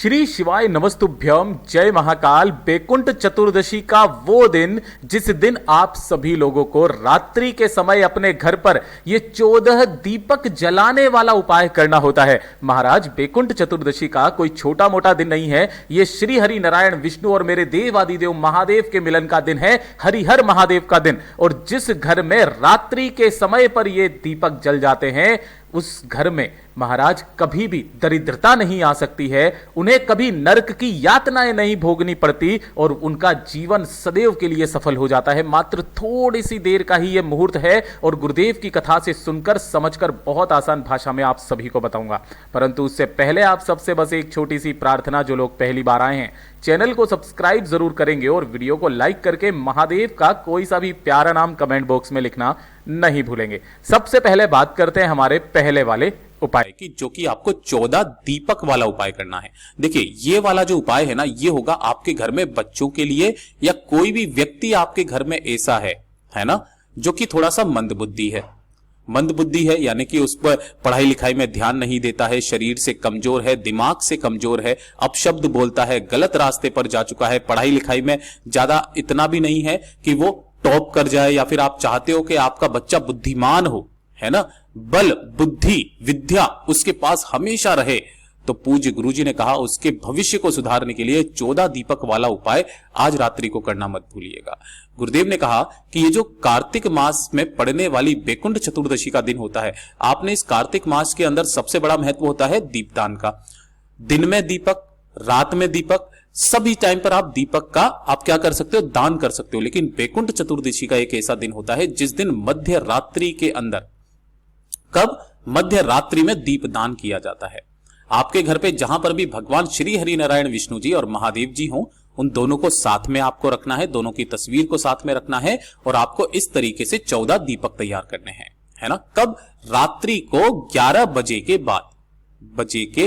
श्री शिवाय नमस्तुभ्यम। जय महाकाल। बैकुंठ चतुर्दशी का वो दिन जिस दिन आप सभी लोगों को रात्रि के समय अपने घर पर ये 14 दीपक जलाने वाला उपाय करना होता है। महाराज, बैकुंठ चतुर्दशी का कोई छोटा मोटा दिन नहीं है। ये श्री हरि नारायण विष्णु और मेरे देवादिदेव महादेव के मिलन का दिन है, हरिहर महादेव का दिन। और जिस घर में रात्रि के समय पर ये दीपक जल जाते हैं उस घर में महाराज कभी भी दरिद्रता नहीं आ सकती है, उन्हें कभी नरक की यातनाएं नहीं भोगनी पड़ती और उनका जीवन सदैव के लिए सफल हो जाता है। मात्र थोड़ी सी देर का ही यह मुहूर्त है और गुरुदेव की कथा से सुनकर समझकर बहुत आसान भाषा में आप सभी को बताऊंगा। परंतु उससे पहले आप सबसे बस एक छोटी सी प्रार्थना, जो लोग पहली बार आए हैं चैनल को सब्सक्राइब जरूर करेंगे और वीडियो को लाइक करके महादेव का कोई सा भी प्यारा नाम कमेंट बॉक्स में लिखना नहीं भूलेंगे। सबसे पहले बात करते हैं हमारे पहले वाले उपाय की, जो कि आपको 14 दीपक वाला उपाय करना है। देखिए, ये वाला जो उपाय है ना, ये होगा आपके घर में बच्चों के लिए या कोई भी व्यक्ति आपके घर में ऐसा है ना, जो कि थोड़ा सा मंदबुद्धि है, यानी कि उस पर पढ़ाई लिखाई में ध्यान नहीं देता है, शरीर से कमजोर है, दिमाग से कमजोर है, अपशब्द बोलता है, गलत रास्ते पर जा चुका है, पढ़ाई लिखाई में ज्यादा इतना भी नहीं है कि वो टॉप कर जाए, या फिर आप चाहते हो कि आपका बच्चा बुद्धिमान हो, है ना, बल बुद्धि विद्या उसके पास हमेशा रहे, तो पूज्य गुरुजी ने कहा उसके भविष्य को सुधारने के लिए 14 दीपक वाला उपाय आज रात्रि को करना मत भूलिएगा। गुरुदेव ने कहा कि ये जो कार्तिक मास में पड़ने वाली बैकुंठ चतुर्दशी का दिन होता है, आपने इस कार्तिक मास के अंदर सबसे बड़ा महत्व होता है दीपदान का। दिन में दीपक, रात में दीपक, सभी टाइम पर आप दीपक का आप क्या कर सकते हो, दान कर सकते हो। लेकिन बैकुंठ चतुर्दशी का एक ऐसा दिन होता है जिस दिन मध्य रात्रि के अंदर, कब, मध्य रात्रि में दीपदान किया जाता है। आपके घर पे जहां पर भी भगवान श्री हरि नारायण विष्णु जी और महादेव जी हों, उन दोनों को साथ में आपको रखना है, दोनों की तस्वीर को साथ में रखना है और आपको इस तरीके से 14 दीपक तैयार करने हैं, है ना। कब, रात्रि को 11 बजे के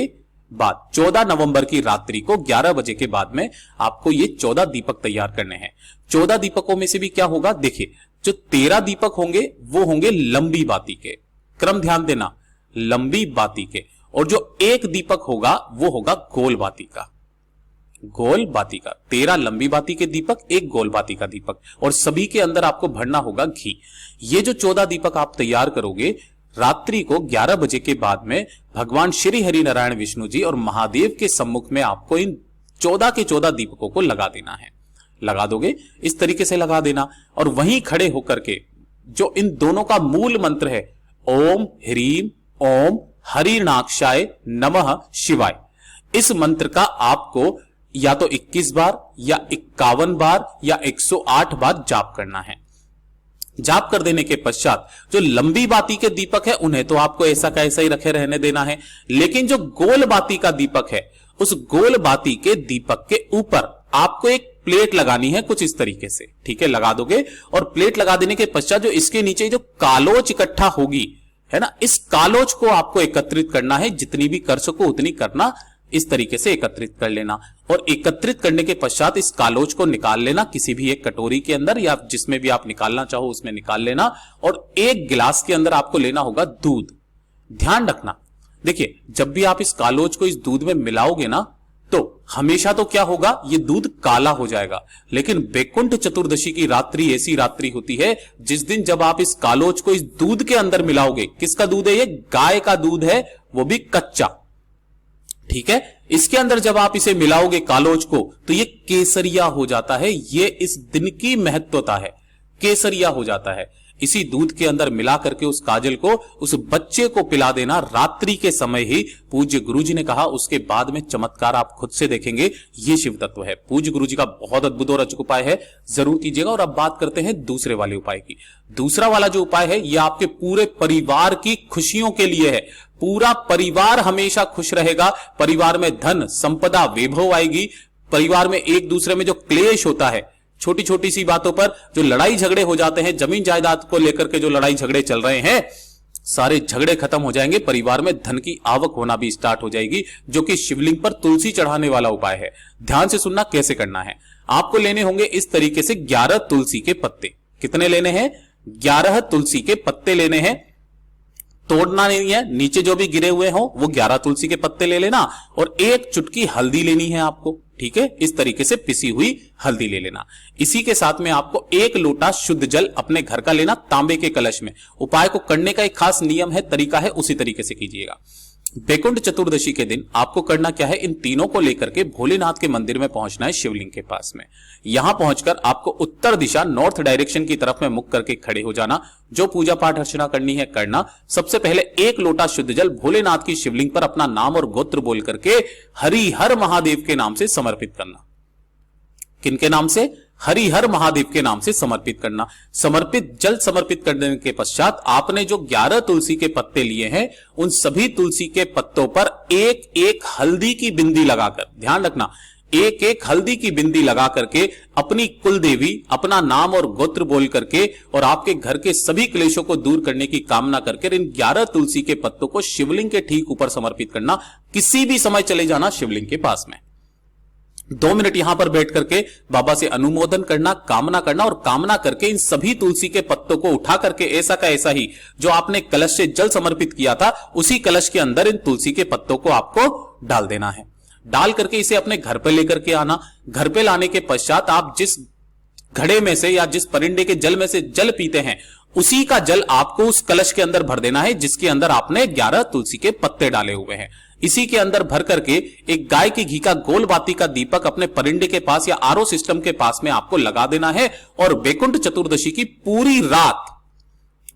बाद 14 नवंबर की रात्रि को 11 बजे के बाद में आपको ये 14 दीपक तैयार करने हैं। 14 दीपकों में से भी क्या होगा, देखिए, जो 13 दीपक होंगे वो होंगे लंबी बाती के, क्रम ध्यान देना, लंबी बाती के, और जो एक दीपक होगा वो होगा गोल बाती का। 13 लंबी बाती के दीपक, एक गोल बाती का दीपक, और सभी के अंदर आपको भरना होगा घी। ये जो 14 दीपक आप तैयार करोगे, रात्रि को 11 बजे के बाद में भगवान श्री हरि नारायण विष्णु जी और महादेव के सम्मुख में आपको इन 14 के 14 दीपकों को लगा देना है। लगा दोगे, इस तरीके से लगा देना, और वहीं खड़े होकर के जो इन दोनों का मूल मंत्र है, ओम ह्रीम ओम हरिनाक्षाय नमः शिवाय, इस मंत्र का आपको या तो 21 बार या 51 बार या 108 बार जाप करना है। जाप कर देने के पश्चात जो लंबी बाती के दीपक है उन्हें तो आपको ऐसा का ऐसा ही रखे रहने देना है, लेकिन जो गोल बाती का दीपक है, उस गोल बाती के दीपक के ऊपर आपको एक प्लेट लगानी है कुछ इस तरीके से, ठीक है, लगा दोगे। और प्लेट लगा देने के पश्चात जो इसके नीचे जो कालोच इकट्ठा होगी, है ना, इस कालोच को आपको एकत्रित करना है, जितनी भी कर सको उतनी करना, इस तरीके से एकत्रित कर लेना। और एकत्रित करने के पश्चात इस कालोच को निकाल लेना किसी भी एक कटोरी के अंदर या जिसमें भी आप निकालना चाहो उसमें निकाल लेना, और एक गिलास के अंदर आपको लेना होगा दूध। ध्यान रखना, देखिए, जब भी आप इस कालोच को इस दूध में मिलाओगे ना, तो हमेशा तो क्या होगा, ये दूध काला हो जाएगा। लेकिन बैकुंठ चतुर्दशी की रात्रि ऐसी रात्रि होती है जिस दिन जब आप इस कालोच को इस दूध के अंदर मिलाओगे, किसका दूध है ये, गाय का दूध है, वो भी कच्चा, ठीक है, इसके अंदर जब आप इसे मिलाओगे कालोच को, तो ये केसरिया हो जाता है। ये इस दिन की महत्वता है, केसरिया हो जाता है। इसी दूध के अंदर मिला करके उस काजल को उस बच्चे को पिला देना रात्रि के समय ही। पूज्य गुरुजी ने कहा उसके बाद में चमत्कार आप खुद से देखेंगे। ये शिव तत्व है, पूज्य गुरुजी का बहुत अद्भुत और अचूक उपाय है, जरूर कीजिएगा। और अब बात करते हैं दूसरे वाले उपाय की। दूसरा वाला जो उपाय है ये आपके पूरे परिवार की खुशियों के लिए है। पूरा परिवार हमेशा खुश रहेगा, परिवार में धन संपदा वैभव आएगी, परिवार में एक दूसरे में जो क्लेश होता है, छोटी छोटी सी बातों पर जो लड़ाई झगड़े हो जाते हैं, जमीन जायदाद को लेकर के जो लड़ाई झगड़े चल रहे हैं, सारे झगड़े खत्म हो जाएंगे। परिवार में धन की आवक होना भी स्टार्ट हो जाएगी, जो कि शिवलिंग पर तुलसी चढ़ाने वाला उपाय है। ध्यान से सुनना कैसे करना है। आपको लेने होंगे इस तरीके से 11 तुलसी के पत्ते। कितने लेने हैं, 11 तुलसी के पत्ते लेने हैं। तोड़ना नहीं है, नीचे जो भी गिरे हुए हो वो 11 तुलसी के पत्ते ले लेना और एक चुटकी हल्दी लेनी है आपको, ठीक है। इस तरीके से पिसी हुई हल्दी ले लेना। इसी के साथ में आपको 1 लोटा शुद्ध जल अपने घर का लेना, तांबे के कलश में। उपाय को करने का एक खास नियम है, तरीका है, उसी तरीके से कीजिएगा। बैकुंठ चतुर्दशी के दिन आपको करना क्या है, इन तीनों को लेकर के भोलेनाथ के मंदिर में पहुंचना है, शिवलिंग के पास में। यहां पहुंचकर आपको उत्तर दिशा, नॉर्थ डायरेक्शन की तरफ में मुख करके खड़े हो जाना। जो पूजा पाठ अर्चना करनी है करना। सबसे पहले 1 लोटा शुद्ध जल भोलेनाथ की शिवलिंग पर अपना नाम और गोत्र बोल करके हरिहर महादेव के नाम से समर्पित करना। किनके नाम से? हरिहर महादेव के नाम से समर्पित करना। समर्पित जल समर्पित करने के पश्चात आपने जो 11 तुलसी के पत्ते लिए हैं, उन सभी तुलसी के पत्तों पर एक एक हल्दी की बिंदी लगाकर, ध्यान रखना, एक एक हल्दी की बिंदी लगा करके अपनी कुल देवी, अपना नाम और गोत्र बोल करके और आपके घर के सभी क्लेशों को दूर करने की कामना करके इन 11 तुलसी के पत्तों को शिवलिंग के ठीक ऊपर समर्पित करना। किसी भी समय चले जाना शिवलिंग के पास में। 2 मिनट यहां पर बैठ करके बाबा से अनुमोदन करना, कामना करना और कामना करके इन सभी तुलसी के पत्तों को उठा करके ऐसा का ऐसा ही जो आपने कलश से जल समर्पित किया था, उसी कलश के अंदर इन तुलसी के पत्तों को आपको डाल देना है। डाल करके इसे अपने घर पे लेकर के आना। घर पे लाने के पश्चात आप जिस घड़े में से या जिस परिंदे के जल में से जल पीते हैं, उसी का जल आपको उस कलश के अंदर भर देना है जिसके अंदर आपने 11 तुलसी के पत्ते डाले हुए हैं। इसी के अंदर भर करके एक गाय के घी का गोल बाती का दीपक अपने परिंदे के पास या आरओ सिस्टम के पास में आपको लगा देना है और बैकुंठ चतुर्दशी की पूरी रात,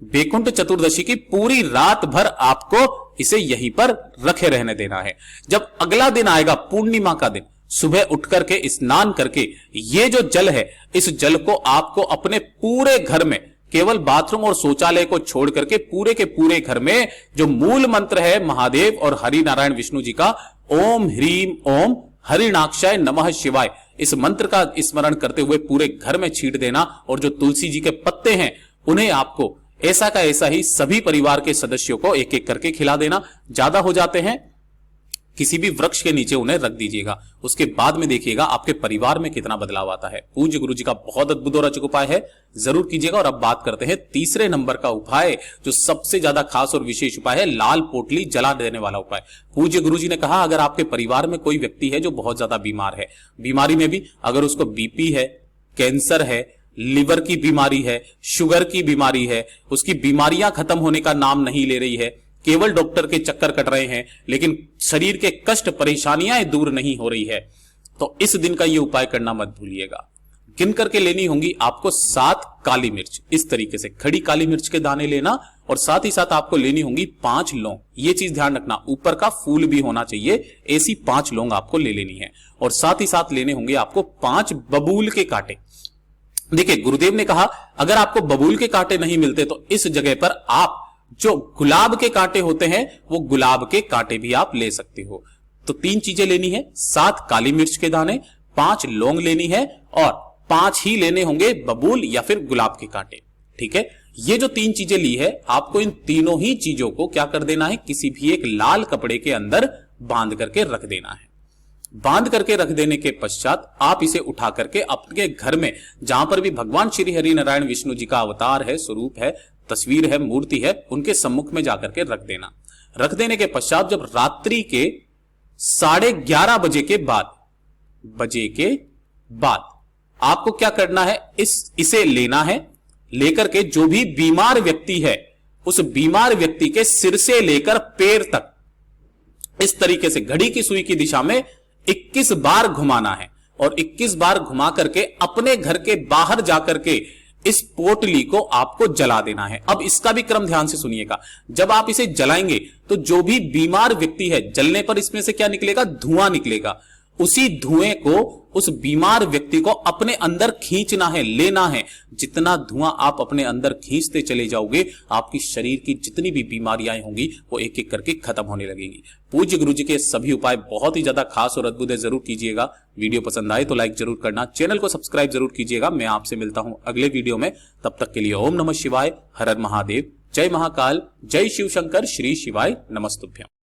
बैकुंठ चतुर्दशी की पूरी रात भर आपको इसे यहीं पर रखे रहने देना है। जब अगला दिन आएगा, पूर्णिमा का दिन, सुबह उठ करके स्नान करके ये जो जल है, इस जल को आपको अपने पूरे घर में, केवल बाथरूम और शौचालय को छोड़ करके पूरे के पूरे घर में जो मूल मंत्र है महादेव और हरि नारायण विष्णु जी का, ओम ह्रीम ओम हरिणाक्षाय नमः शिवाय, इस मंत्र का स्मरण करते हुए पूरे घर में छींट देना। और जो तुलसी जी के पत्ते हैं उन्हें आपको ऐसा का ऐसा ही सभी परिवार के सदस्यों को एक एक करके खिला देना। ज्यादा हो जाते हैं किसी भी वृक्ष के नीचे उन्हें रख दीजिएगा। उसके बाद में देखिएगा आपके परिवार में कितना बदलाव आता है। पूज्य गुरु जी का बहुत अद्भुत और अचूक उपाय है, जरूर कीजिएगा। और अब बात करते हैं तीसरे नंबर का उपाय, जो सबसे ज्यादा खास और विशेष उपाय है, लाल पोटली जला देने वाला उपाय। पूज्य गुरु जी ने कहा, अगर आपके परिवार में कोई व्यक्ति है जो बहुत ज्यादा बीमार है, बीमारी में भी अगर उसको बीपी है, कैंसर है, लिवर की बीमारी है, शुगर की बीमारी है, उसकी बीमारियां खत्म होने का नाम नहीं ले रही है, केवल डॉक्टर के चक्कर कट रहे हैं, लेकिन शरीर के कष्ट परेशानियां दूर नहीं हो रही है, तो इस दिन का यह उपाय करना मत भूलिएगा। गिन करके लेनी होंगी आपको 7 काली मिर्च, इस तरीके से खड़ी काली मिर्च के दाने लेना, और साथ ही साथ आपको लेनी होंगी 5 लौंग। ये चीज ध्यान रखना, ऊपर का फूल भी होना चाहिए, ऐसी 5 लौंग आपको ले लेनी है। और साथ ही साथ लेने होंगे आपको 5 बबूल के कांटे। देखिए, गुरुदेव ने कहा अगर आपको बबूल के कांटे नहीं मिलते तो इस जगह पर आप जो गुलाब के कांटे होते हैं वो गुलाब के कांटे भी आप ले सकते हो। तो 3 चीजें लेनी है, 7 काली मिर्च के दाने, 5 लौंग लेनी है और 5 ही लेने होंगे बबूल या फिर गुलाब के कांटे। ठीक है, ये जो 3 चीजें ली है, आपको इन तीनों ही चीजों को क्या कर देना है, किसी भी एक लाल कपड़े के अंदर बांध करके रख देना है। बांध करके रख देने के पश्चात आप इसे उठा करके अपने घर में, जहां पर भी भगवान श्री हरि नारायण विष्णु जी का अवतार है, स्वरूप है, तस्वीर है, मूर्ति है, उनके सम्मुख में जाकर के रख देना। रख देने के पश्चात जब रात्रि के 11:30 बजे के बाद आपको क्या करना है, इसे लेना है। लेकर के जो भी बीमार व्यक्ति है, उस बीमार व्यक्ति के सिर से लेकर पैर तक इस तरीके से घड़ी की सुई की दिशा में 21 बार घुमाना है। और 21 बार घुमा करके अपने घर के बाहर जाकर के इस पोटली को आपको जला देना है। अब इसका भी क्रम ध्यान से सुनिएगा। जब आप इसे जलाएंगे तो जो भी बीमार व्यक्ति है, जलने पर इसमें से क्या निकलेगा, धुआं निकलेगा। उसी धुएं को उस बीमार व्यक्ति को अपने अंदर खींचना है, लेना है। जितना धुआं आप अपने अंदर खींचते चले जाओगे, आपकी शरीर की जितनी भी बीमारियां होंगी वो एक एक करके खत्म होने लगेंगी। पूज्य गुरु जी के सभी उपाय बहुत ही ज्यादा खास और अद्भुत है, जरूर कीजिएगा। वीडियो पसंद आए तो लाइक जरूर करना, चैनल को सब्सक्राइब जरूर कीजिएगा। मैं आपसे मिलता हूं अगले वीडियो में, तब तक के लिए ओम नमः शिवाय, हर हर महादेव, जय महाकाल, जय शिव शंकर, श्री शिवाय नमस्तुभ्यं।